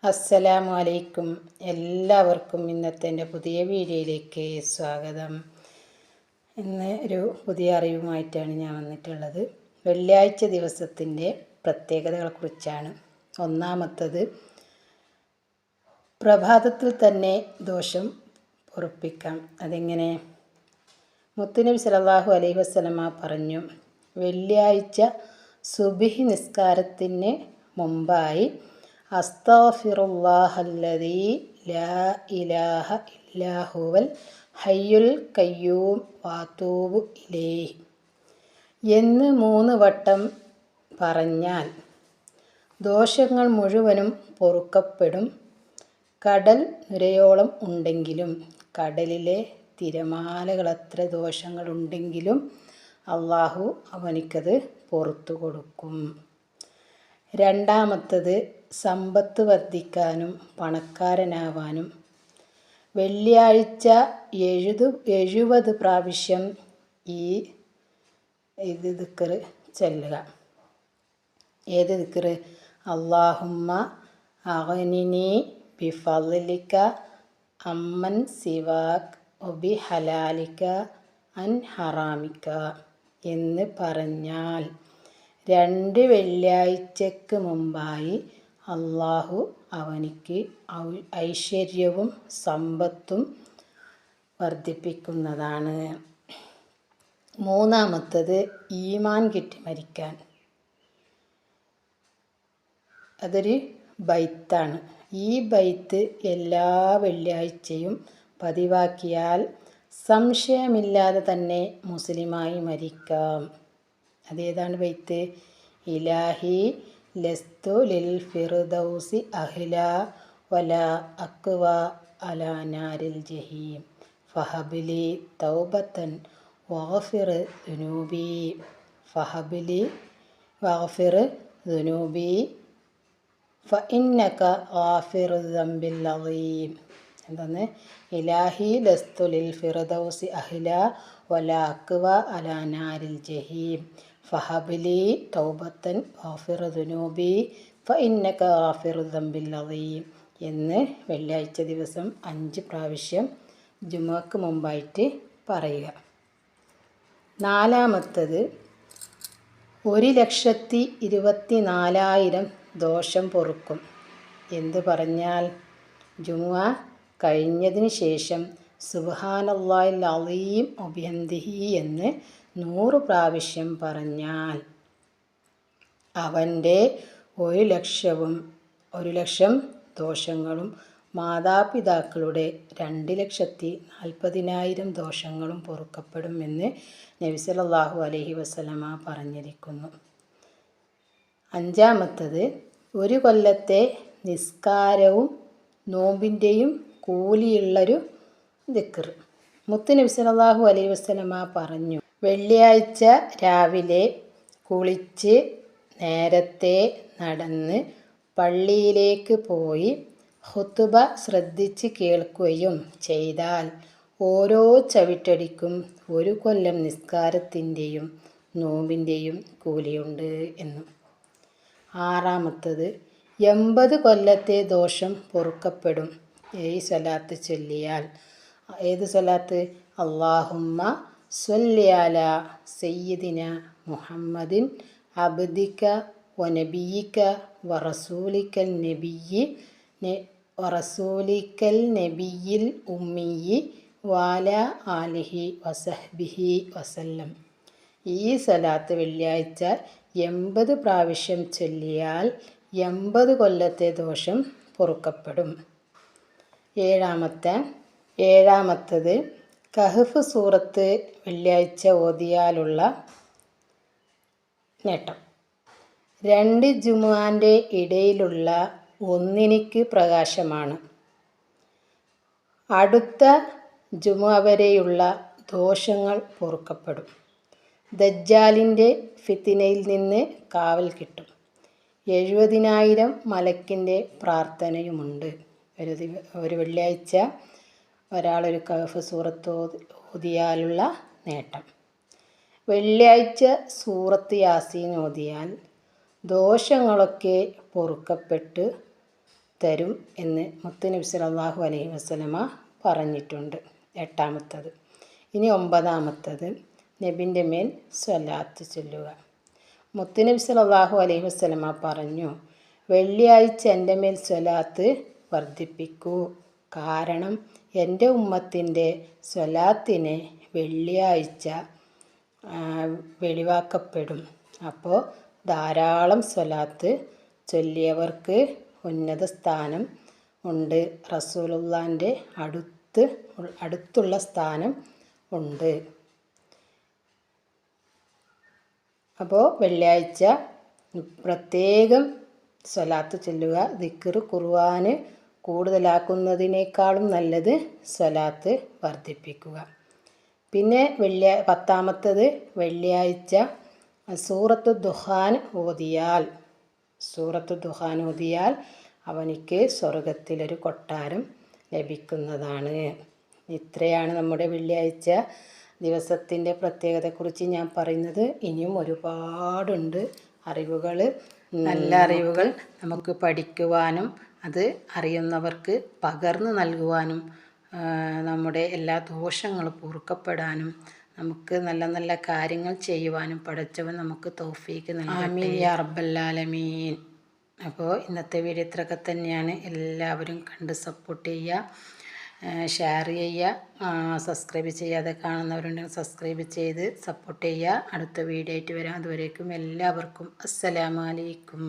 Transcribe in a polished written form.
അസ്സലാമു അലൈക്കും. എല്ലാവർക്കും ഇന്നത്തെ എൻ്റെ പുതിയ വീഡിയോയിലേക്ക് സ്വാഗതം. ഇന്ന് ഒരു പുതിയ അറിവുമായിട്ടാണ് ഞാൻ വന്നിട്ടുള്ളത്. വെള്ളിയാഴ്ച ദിവസത്തിൻ്റെ പ്രത്യേകതകളെക്കുറിച്ചാണ്. ഒന്നാമത്തത്, പ്രഭാതത്തിൽ തന്നെ ദോഷം പൊറുപ്പിക്കാം. അതെങ്ങനെ? മുത്തുനബി സല്ലല്ലാഹു അലൈഹി വസല്ലമ പറഞ്ഞു, വെള്ളിയാഴ്ച സുബ്ഹി നിസ്കാരത്തിന് മുമ്പായി അസ്തഗ്ഫിറുല്ലാഹല്ലദീ ലാ ഇലാഹ ഇല്ലാ ഹുവൽ ഹയ്യുൽ ഖയ്യൂം വഅതൂബു ഇലൈഹി എന്ന് 3 വട്ടം പറഞ്ഞാൽ ദോഷങ്ങൾ മുഴുവനും പൊറുക്കപ്പെടും. കടൽ നുരയോളം ഉണ്ടെങ്കിലും, കടലിലെ തിരമാലകളത്ര ദോഷങ്ങളുണ്ടെങ്കിലും അള്ളാഹു അവനിക്കത് പുറത്തു കൊടുക്കും. രണ്ടാമത്തത്, സമ്പത്ത് വർദ്ധിക്കാനും പണക്കാരനാവാനും വെള്ളിയാഴ്ച 70 പ്രാവശ്യം ഇത് ദിക്ർ ചൊല്ലുക. ഏത് ദിക്ർ? അല്ലാഹുമ്മ അഗ്നിനി ബിഫളിക അമ്മൻ സിവാക് വബി ഹലാലിക അൻ ഹറാമിക എന്ന് പറഞ്ഞാൽ 2 വെള്ളിയാഴ്ചക്ക് മുമ്പായി അള്ളാഹു അവനിക്ക് ഐശ്വര്യവും സമ്പത്തും വർദ്ധിപ്പിക്കുന്നതാണ്. മൂന്നാമത്തത്, ഈമാൻ കിട്ടി മരിക്കാൻ. അതൊരു ബൈത്താണ്. ഈ ബൈത്ത് എല്ലാ വെള്ളിയാഴ്ചയും പതിവാക്കിയാൽ സംശയമില്ലാതെ തന്നെ മുസ്ലിമായി മരിക്കാം. അതേതാണ് ബൈത്ത്? ഇലാഹി ലസ്തു ലിൽ ഫിർദൗസി അഹ്ല വലാ അക്വ അലാ നാരിൽ ജഹീം ഫഹബ്ലി തൗബതൻ വഗ്ഫിർ ദുനൂബി ഫഇന്നക ഗാഫിറു ദംബിൽ അളീം. എന്താണ്? ഇലാഹി ലസ്തു ലിൽ ഫിർദൗസി അഹ്ല വലാ അക്വ അലാ നാരിൽ ജഹീം ഫഹബ്ലി തൗബത്തൻ ഗാഫിറു ദുനൂബി ഫഇന്നക ഗാഫിറു ദംബിൽ അളീം എന്ന് വെള്ളിയാഴ്ച ദിവസം 5 പ്രാവശ്യം ജുമുഅക്ക് മുമ്പായിട്ട് പറയുക. നാലാമത്തത്, 1,24,000 ദോഷം പൊറുക്കും. എന്ത് പറഞ്ഞാൽ? ജുമുഅ കഴിഞ്ഞതിന് ശേഷം സുബ്ഹാനല്ലാഹിൽ അളീം വബിഹംദിഹി എന്ന് 100 പ്രാവശ്യം പറഞ്ഞാൽ അവൻ്റെ 1,00,000 ദോഷങ്ങളും മാതാപിതാക്കളുടെ 2,40,000 ദോഷങ്ങളും പൊറുക്കപ്പെടും എന്ന് നബി സല്ലല്ലാഹു അലൈഹി വസല്ലമ പറഞ്ഞിരിക്കുന്നു. അഞ്ചാമത്തത്, 1 കൊല്ലത്തെ നിസ്കാരവും നോമ്പിൻ്റെയും കൂലിയുള്ളൊരു ദിക്ർ. മുത്തുനബി സല്ലല്ലാഹു അലൈഹി വസല്ലമ പറഞ്ഞു, വെള്ളിയാഴ്ച രാവിലെ കുളിച്ച് നേരത്തെ നടന്ന് പള്ളിയിലേക്ക് പോയി ഖുതുബ ശ്രദ്ധിച്ച് കേൾക്കുകയും ചെയ്താൽ ഓരോ ചവിട്ടടിക്കും 1 കൊല്ലം നിസ്കാരത്തിൻ്റെയും നോമ്പിൻ്റെയും കൂലിയുണ്ട് എന്നും. ആറാമത്തത്, 80 കൊല്ലത്തെ ദോഷം പൊറുക്കപ്പെടും ഈ സ്വലാത്ത് ചൊല്ലിയാൽ. ഏത് സ്വലാത്ത്? അല്ലാഹുമ്മ സ്വല്ലി അലാ സയ്യിദിന മുഹമ്മദിൻ അബ്ദിക വനബിയിക വറസൂലിക്കൽ നബിയിൽ ഉമ്മിയി വാലാ ആലിഹി വസഹ്ബിഹി വസല്ലം. ഈ സ്വലാത്ത് വെള്ളിയാഴ്ച 80 പ്രാവശ്യം ചൊല്ലിയാൽ 80 കൊല്ലത്തെ ദോഷം പൊറുക്കപ്പെടും. ഏഴാമത്തത്, കഹ്ഫ് സൂറത്ത് വെള്ളിയാഴ്ച ഓതിയാലുള്ള നേട്ടം. 2 ജുമുഅൻ്റെ ഇടയിലുള്ള ഒന്നിനിക്ക് പ്രകാശമാണ്. അടുത്ത ജുമുഅ വരെയുള്ള ദോഷങ്ങൾ പൊറുക്കപ്പെടും. ദജ്ജാലിൻ്റെ ഫിത്നയിൽ നിന്ന് കാവൽ കിട്ടും. 70,000 മലക്കിൻ്റെ പ്രാർത്ഥനയുമുണ്ട്. ഒരു വെള്ളിയാഴ്ച ഒരാളൊരു കഹ്ഫ് സൂറത്ത് ഓതിയാലുള്ള നേട്ടം. വെള്ളിയാഴ്ച സൂറത്ത് യാസീൻ ഓതിയാൽ ദോഷങ്ങളൊക്കെ പൊറുക്കപ്പെട്ട് തരും എന്ന് മുത്തുനബി സല്ലല്ലാഹു അലൈഹി വസല്ലമ പറഞ്ഞിട്ടുണ്ട്. 8-മത്തത്. ഇനി 9-മത്തത്, നബിൻ്റെ മേൽ സ്വലാത്ത് ചൊല്ലുക. മുത്തുനബി സല്ലല്ലാഹു അലൈഹി വസല്ലമ പറഞ്ഞു, വെള്ളിയാഴ്ച എൻ്റെ മേൽ സ്വലാത്ത് വർദ്ധിപ്പിക്കൂ. കാരണം എൻ്റെ ഉമ്മത്തിൻ്റെ സ്വലാത്തിന് വെള്ളിയാഴ്ച വെളിവാക്കപ്പെടും. അപ്പോൾ ധാരാളം സ്വലാത്ത് ചൊല്ലിയവർക്ക് ഉന്നത സ്ഥാനം ഉണ്ട്. റസൂലുള്ളാഹിൻ്റെ അടുത്തുള്ള സ്ഥാനം ഉണ്ട്. അപ്പോൾ വെള്ളിയാഴ്ച പ്രത്യേകം സ്വലാത്ത് ചൊല്ലുക. ദിക്ർ ഖുർആൻ കൂടുതലാക്കുന്നതിനേക്കാളും നല്ലത് സ്വലാത്ത് വർദ്ധിപ്പിക്കുക. പിന്നെ 10-മത്തത്, വെള്ളിയാഴ്ച സൂറത്തു ദുഹാൻ ഓതിയാൽ അവനിക്ക് സ്വർഗത്തിലൊരു കൊട്ടാരം ലഭിക്കുന്നതാണ്. ഇത്രയാണ് നമ്മുടെ വെള്ളിയാഴ്ച ദിവസത്തിൻ്റെ പ്രത്യേകതയെക്കുറിച്ച് ഞാൻ പറയുന്നത്. ഇനിയും ഒരുപാടുണ്ട് അറിവുകൾ. നല്ല അറിവുകൾ നമുക്ക് പഠിക്കുവാനും അത് അറിയുന്നവർക്ക് പകർന്നു നൽകുവാനും നമ്മുടെ എല്ലാ ദോഷങ്ങളും പൊറുക്കപ്പെടാനും നമുക്ക് നല്ല നല്ല കാര്യങ്ങൾ ചെയ്യുവാനും പടച്ചവൻ നമുക്ക് തൗഫീക്ക് നൽകട്ടെ. ആമീൻ യാ റബ്ബൽ ആലമീൻ. അപ്പോൾ ഇന്നത്തെ വീഡിയോ ഇത്രയൊക്കെ തന്നെയാണ്. എല്ലാവരും കണ്ട് സപ്പോർട്ട് ചെയ്യുക, ഷെയർ ചെയ്യുക, സബ്സ്ക്രൈബ് ചെയ്യാതെ കാണുന്നവരുണ്ടെങ്കിൽ സബ്സ്ക്രൈബ് ചെയ്ത് സപ്പോർട്ട് ചെയ്യുക. അടുത്ത വീഡിയോ ആയിട്ട് വരാം. അതുവരേക്കും എല്ലാവർക്കും അസ്സലാമു അലൈക്കും.